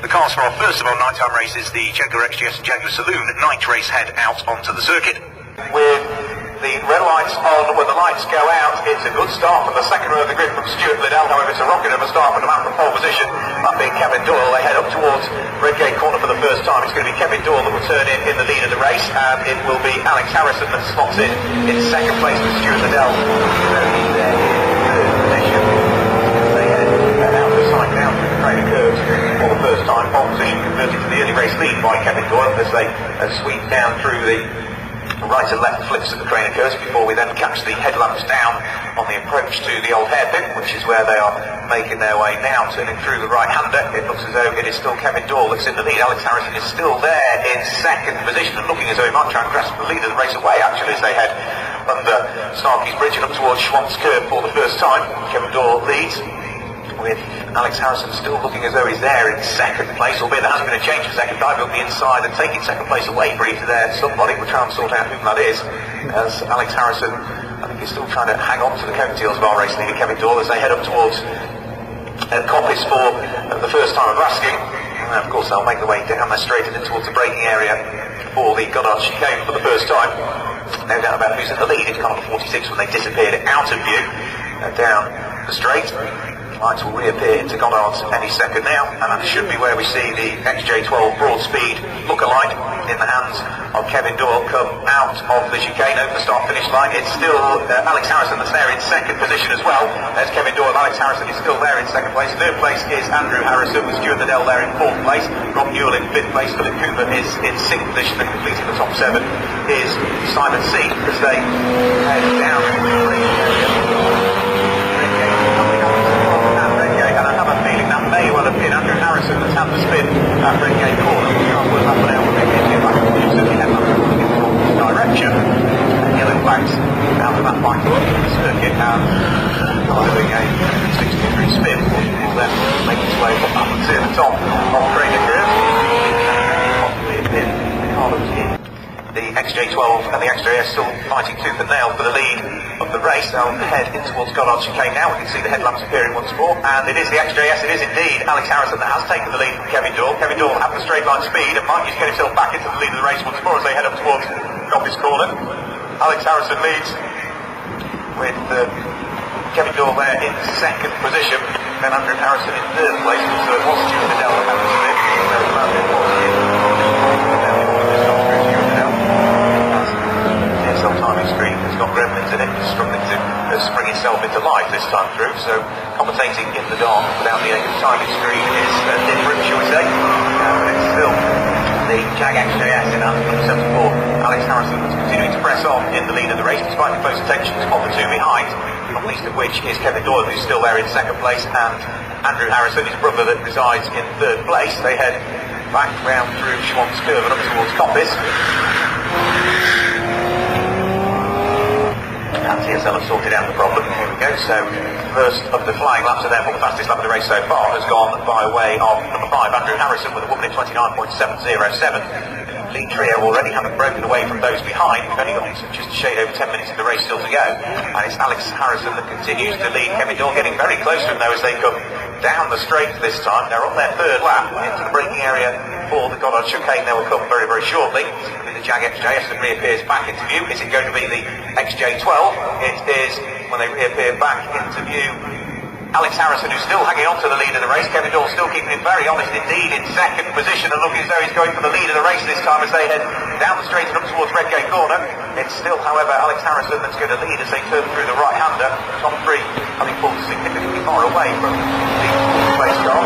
The cars for our first of our nighttime races, the Jaguar XJS and Jaguar Saloon night race, head out onto the circuit. With the red lights on, when the lights go out, it's a good start from the second row of the grid from Stuart Liddell. However, it's a rocket of a start from the man from pole position, that being Kevin Doyle. They head up towards Redgate Corner for the first time. It's going to be Kevin Doyle that will turn in the lead of the race, and it will be Alex Harrison that slots in second place with Stuart Liddell. Down through the trainer curves for the first time. Pole position converted to the early race lead by Kevin Doyle as they sweep down through the right and left flips of the trainer curves before we then catch the headlamps down on the approach to the old hairpin, which is where they are making their way now, turning through the right-hander. It looks as though it is still Kevin Doyle that's in the lead. Alex Harrison is still there in second position and looking as though he might try and grasp the lead of the race away, actually, as they head under Starkey's Bridge and up towards Schwann's Curve for the first time. Kevin Doyle leads, with Alex Harrison still looking as though he's there in second place, albeit there hasn't been a change for second. Diving up the inside and taking second place away for either there. Somebody will try and sort out who that is, as Alex Harrison, I think, is still trying to hang on to the coattails of our race leader Kevin Doyle as they head up towards Coppice for the first time of rasking. And of course they'll make their way down there straight and towards the braking area for the Goddard chicane for the first time. No doubt about who's in the lead. It's car number 46 when they disappeared out of view down the straight. Lights will reappear into Goddard's any second now, and that should be where we see the XJ12 Broadspeed lookalike in the hands of Kevin Doyle come out of the chicane over the start-finish line. It's still Alex Harrison that's there in second position as well. There's Kevin Doyle. Alex Harrison is still there in second place. Third place is Andrew Harrison with Stuart Liddell there in fourth place. Rob Newell in fifth place. Philip Cooper is in sixth position, and completing the top seven is Simon C. as they head down the may well have been Andrew Harrison that's had the spin at Redgate Corner. We can't work that one out, but maybe it's back to the certainly headlamps are pointing in this direction. Yellow flags out of that vital circuit, and doing a 60-degree spin will then make its way up to the top of Trainer Curve. Possibly a bit Carlos in. The XJ12 and the XJS still fighting tooth and nail for the lead of the race. They'll head in towards Goddard chicane now. We can see the headlamps appearing once more, and it is the XJS, it is indeed Alex Harrison that has taken the lead from Kevin Doyle. Kevin Doyle will have the straight line speed and might just get himself back into the lead of the race once more as they head up towards Coppice Corner. Alex Harrison leads with Kevin Doyle there in second position, then Andrew Harrison in third place. So it was Stuart Liddell that had the spin. Timing screen has got gremlins in it, struggling to spring itself into life this time through, so commentating in the dark without the aid of timing screen is different, shall we say. It's still the Jag XJS in hand number 74, Alex Harrison, that's continuing to press on in the lead of the race despite the close attentions of the two behind, not least of which is Kevin Doyle, who's still there in second place, and Andrew Harrison, his brother, that resides in third place. They head back round through Schwann's Curve and up towards Coppice. And TSL have sorted out the problem. Here we go. So first of the flying laps, and therefore the fastest lap of the race so far has gone by way of number 5, Andrew Harrison, with a woman in 29.707. Lead trio already haven't broken away from those behind. We've only got just a shade over 10 minutes of the race still to go. And it's Alex Harrison that continues to lead. Kevin Doyle getting very close to him though as they come down the straight this time. They're on their third lap into the braking area for the Goddard chicane. They will come very, very shortly. The Jag XJS that reappears back into view. Is it going to be the XJ12? It is, when they reappear back into view, Alex Harrison, who's still hanging on to the lead of the race. Kevin Doyle still keeping it very honest indeed in second position and looking as though he's going for the lead of the race this time as they head down the straight and up towards Redgate Corner. It's still, however, Alex Harrison that's going to lead as they turn through the right-hander. Top three having pulled significantly far away from the place car.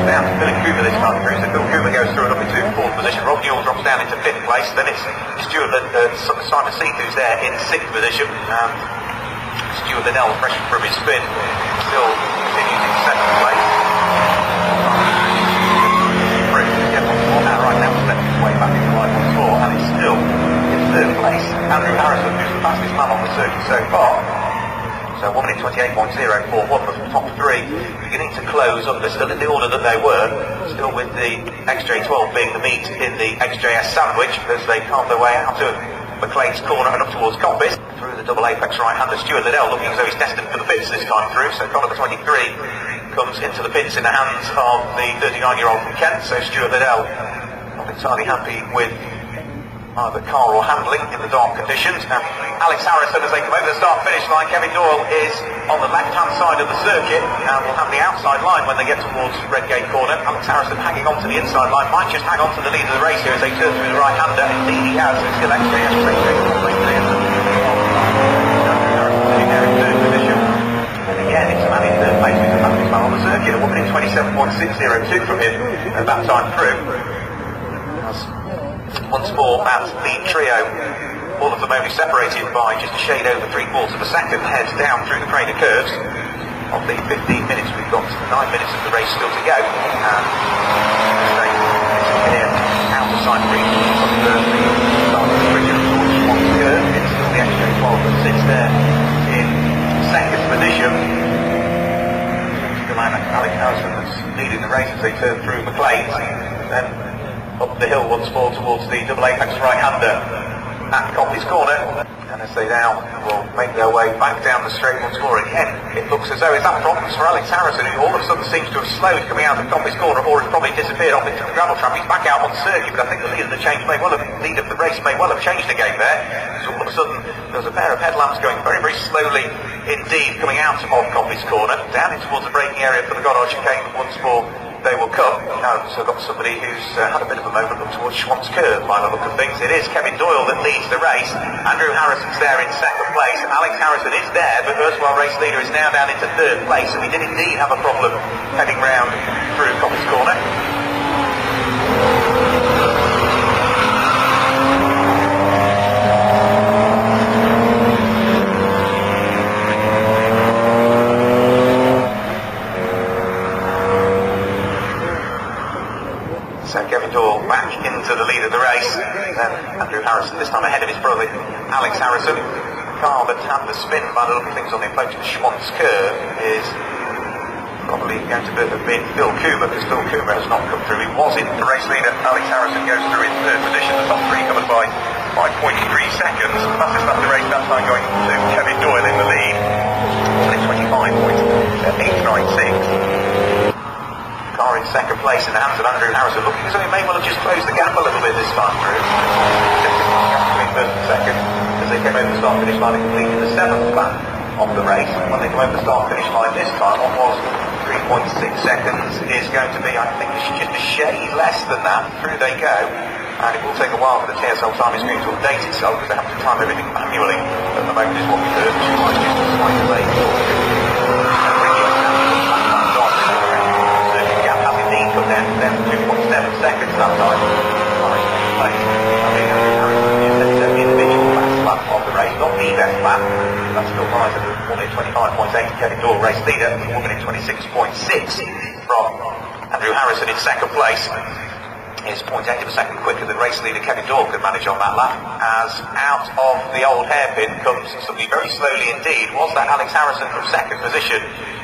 Down to Philip Cooper this time through, so Phil Cooper goes through and up into fourth position. Rob Newell drops down into fifth place. Then it's Simon C who's there in sixth position, and Stuart Liddell, fresh from his spin, still continues in second place. Right now he's left his way back into line once more, and it's still in third place. Andrew Harrison, who's the fastest man on the circuit so far. So 1 minute 28.041 of the top three, beginning to close up. They're still in the order that they were, still with the XJ12 being the meat in the XJS sandwich as they carve their way out of McLean's corner and up towards Coppice. Through the double apex right-hander, Stuart Liddell looking as though he's destined for the pits this time through. So Connor, the 23, comes into the pits in the hands of the 39-year-old from Kent. So Stuart Liddell not entirely happy with either car or handling in the dark conditions. And Alex Harrison, as they come over the start-finish line, Kevin Doyle is on the left-hand side of the circuit and will have the outside line when they get towards Redgate Corner. Alex Harrison hanging on to the inside line, might just hang on to the lead of the race here as they turn through the right-hander. Indeed he has, it's still XJS racing. And again, it's a man in third place, it's a fastest man on the circuit, a woman in 27.602 from him at that time through. Once more, that lead trio, all of them only separated by just a shade over 3/4 of a second, heads down through the Craner curves. Of the 15 minutes, we've got 9 minutes of the race still to go. And straight here, out of sight briefly from the start of the bridge towards Swan's curve. It's still the XJ12 that sits there in second position. Alex Harrison that's leading the race as they turn through McLean's. Then up the hill once more towards the double apex right-hander at Coppice Corner, and as they now will make their way back down the straight once more again, it looks as though it's that problems for Alex Harrison, who all of a sudden seems to have slowed coming out of Coppice Corner, or has probably disappeared off into the gravel trap. He's back out on circuit, but I think the lead of the lead of the race may well have changed again there. So all of a sudden there was a pair of headlamps going very, very slowly indeed coming out of Coppice Corner, down in towards the braking area for the Goddard chicane once more. They will come. Now we've also got somebody who's had a bit of a moment up towards Schwant's curve by the look of things. It is Kevin Doyle that leads the race. Andrew Harrison's there in second place. Alex Harrison is there, but erstwhile race leader is now down into third place, and we did indeed have a problem heading round through Coppice Corner. So Kevin Doyle back into the lead of the race, and Andrew Harrison this time ahead of his brother Alex Harrison. The car that had the spin by the look of things on the approach to Schwant's curve is probably going to have been Phil Coomer, because Phil Coomer has not come through. He was in the race leader. Alex Harrison goes through in third position. The top three covered by 0.3 seconds. The fastest lap of the race that time going to Kevin Doyle in the lead. It's 25.896. Car in second place in the hands of Andrew Harrison, looking as though he may well have just closed the gap a little bit this time through. Between first and second as they came over the start-finish line and completed the 7th lap of the race. When they come over the start-finish line this time, what was 3.6 seconds is going to be, I think, just a shade less than that. Through they go, and it will take a while for the TSL timing screen to update itself because they have to time everything manually. At the moment is what we heard, which is just a slight delay. Cut down to 2.7 seconds that time. I mean, it's an individual best lap of the race, not the best lap. That still lies at a woman in 25.8, Kevin Doyle race leader, a woman in 26.6 from Andrew Harrison in second place. Is 0.8 of a second quicker than race leader Kevin Doyle could manage on that lap, as out of the old hairpin comes somebody very slowly indeed. Was that Alex Harrison from second position?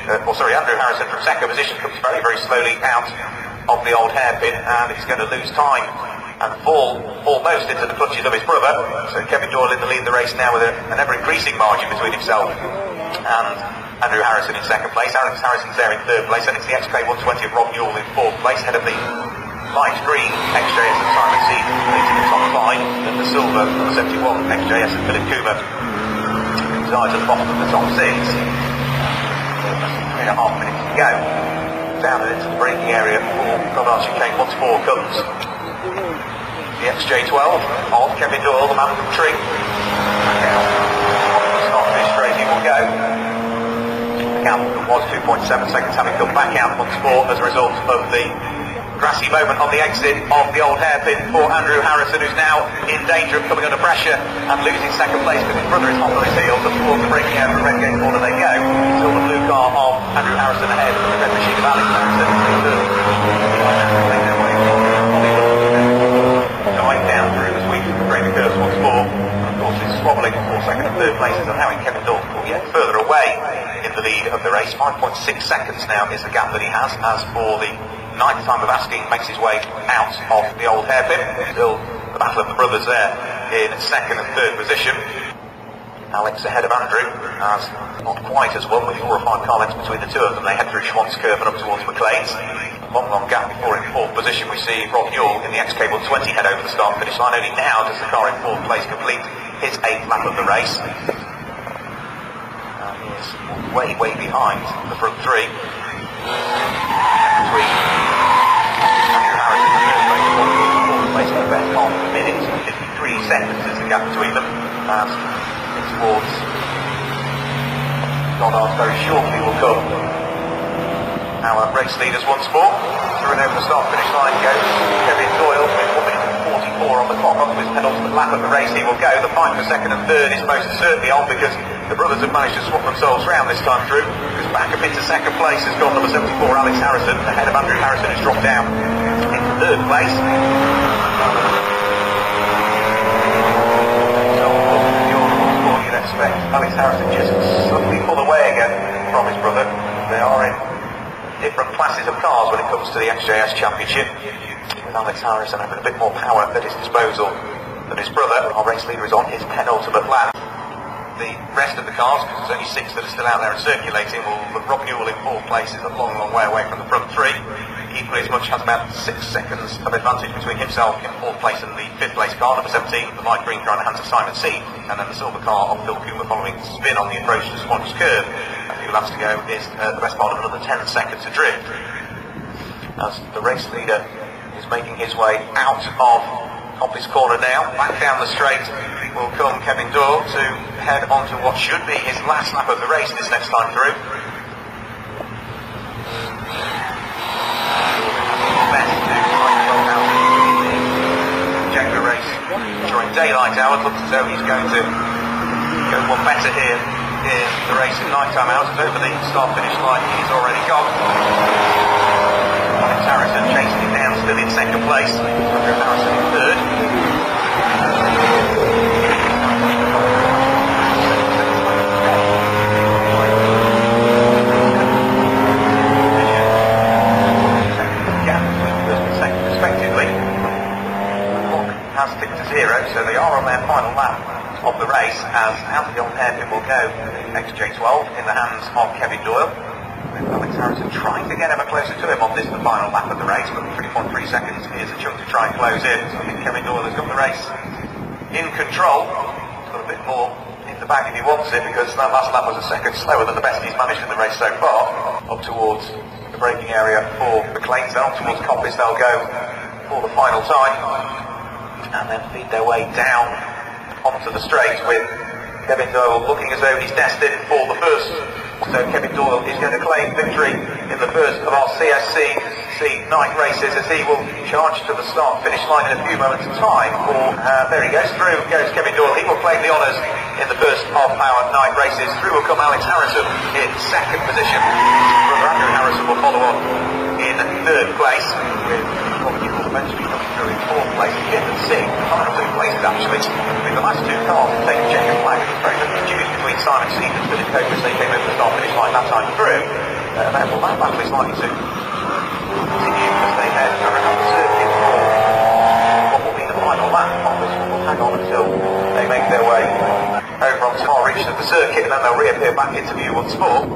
Andrew Harrison from second position comes very, very slowly out of the old hairpin, and he's going to lose time and fall almost into the clutches of his brother. So Kevin Doyle in the lead of the race now with an ever-increasing margin between himself and Andrew Harrison in second place. Alex Harrison's there in third place, and it's the XK120 of Rob Newell in fourth place, ahead of the light green XJS at Simon Seed completing the top 5, and the silver number 71 XJS at Philip Coomer resides at the bottom of the top 6. 3.5 minutes to go. Down and into the braking area for Goddard chicane once more comes the XJ12 of Kevin Doyle, the man from Tring. Start-finish straight he will go. The gap was 2.7 seconds, having come back out once more as a result of the grassy moment on the exit of the old hairpin for Andrew Harrison, who's now in danger of coming under pressure and losing second place because his brother is hot on his heels. Up towards the braking area for Redgate Corner they go. Still the blue car of Andrew Harrison ahead of the red machine of Alex Harrison. Dive down through the sweep of the Craner curves once more. Of course, it's squabbling for second and third places, allowing Kevin Doyle to get further away in the lead of the race. 5.6 seconds now is the gap that he has, as for the ninth time of asking makes his way out of the old hairpin. Still the battle of the brothers there in second and third position. Alex ahead of Andrew, as not quite as well, with 4 or 5 car lengths between the two of them. They head through Schwant's Curve and up towards McLean's. Long gap before in fourth position we see Rob Newell in the XK120 head over the start finish line. Only now does the car in fourth place complete his 8th lap of the race. He is way behind the front three. Between Andrew Harrison and fourth place for the best half of a minute, 53 seconds is the gap between them. As it's towards Goddard very shortly will come. Our race leaders once more. Through and over the start finish line goes Kevin Doyle with 1 minute and 44 on the clock. Onto his penultimate lap of the race he will go. The fight for second and third is most certainly on, because the brothers have managed to swap themselves round this time through. Because back up into second place has gone number 74 Alex Harrison, ahead of Andrew Harrison, who's dropped down into third place. You'd expect Alex Harrison just suddenly pull away again from his brother. They are in different classes of cars when it comes to the XJS Championship, with Alex Harrison having a bit more power at his disposal than his brother. Our race leader is on his penultimate lap. The rest of the cars, because there's only 6 that are still out there and circulating, will Rob Newell in fourth place is a long way away from the front three. Equally as much has about 6 seconds of advantage between himself in fourth place and the 5th place car, number 17, the light green car in the hands of Simon C, and then the silver car of Phil Cooper following spin on the approach to Swan's Curve. A few laps to go is the best part of another 10 seconds adrift. As the race leader is making his way out of this corner now, back down the straight will come Kevin Doyle to head on to what should be his last lap of the race this next time through. Jaguar race during daylight hours. Looks as though he's going to go one better here in the race in nighttime hours. Over the start finish line he's already gone. Alex Harrison chasing him down, still in second place. Andrew Harrison in third. Has ticked to 0, so they are on their final lap of the race, as out of the old hairpin will go XJ12 in the hands of Kevin Doyle, with Alex Harrison trying to get ever closer to him on this, the final lap of the race, but 3.3 seconds is a chunk to try and close in. So I think Kevin Doyle has got the race in control. He's got a bit more in the bag if he wants it, because that last lap was a second slower than the best he's managed in the race so far. Up towards the braking area for McLean's, then towards Coppice they'll go for the final time, and then feed their way down onto the straight, with Kevin Doyle looking as though he's destined for the first. So Kevin Doyle is going to claim victory in the first of our CSCC night races, as he will charge to the start finish line in a few moments time. There he goes, through goes Kevin Doyle. He will claim the honours in the first of our night races. Through will come Alex Harrison in second position. Brother Andrew Harrison will follow on in third place, with Robert Newell eventually coming through in fourth place. Fifth and sixth, the final 2 places actually, with the last 2 cars to take a checkered flag. It was very much confused between Simon C and Philip Cooper as they came over the start finish line that time through. Therefore that battle is likely to continue as they head around the circuit for what will be the final lap of this one. Will hang on until they make their way over onto far reaches of the circuit, and then they'll reappear back into view once more.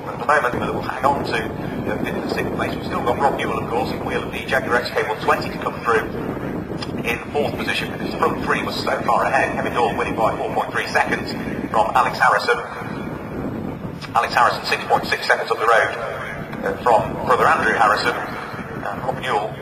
But at the moment we'll hang on to 5th and 6th place. We've still got Rob Newell, of course, in the wheel of the Jaguar XK120 to come through in 4th position, because the front 3 was so far ahead. Kevin Doyle winning by 4.3 seconds from Alex Harrison. Alex Harrison 6.6 seconds up the road from brother Andrew Harrison. And Rob Newell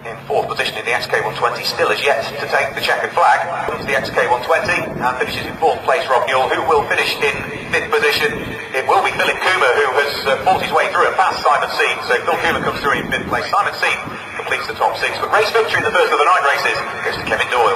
in 4th position in the XK120, still has yet to take the checkered flag. It's the XK120 and finishes in 4th place Rob Newell, who will finish in 5th position. It will be Philip Cooper who has fought his way through and past Simon C. So Phil Cooper comes through in 5th place. Simon C completes the top 6, but race victory in the first of the night races goes to Kevin Doyle.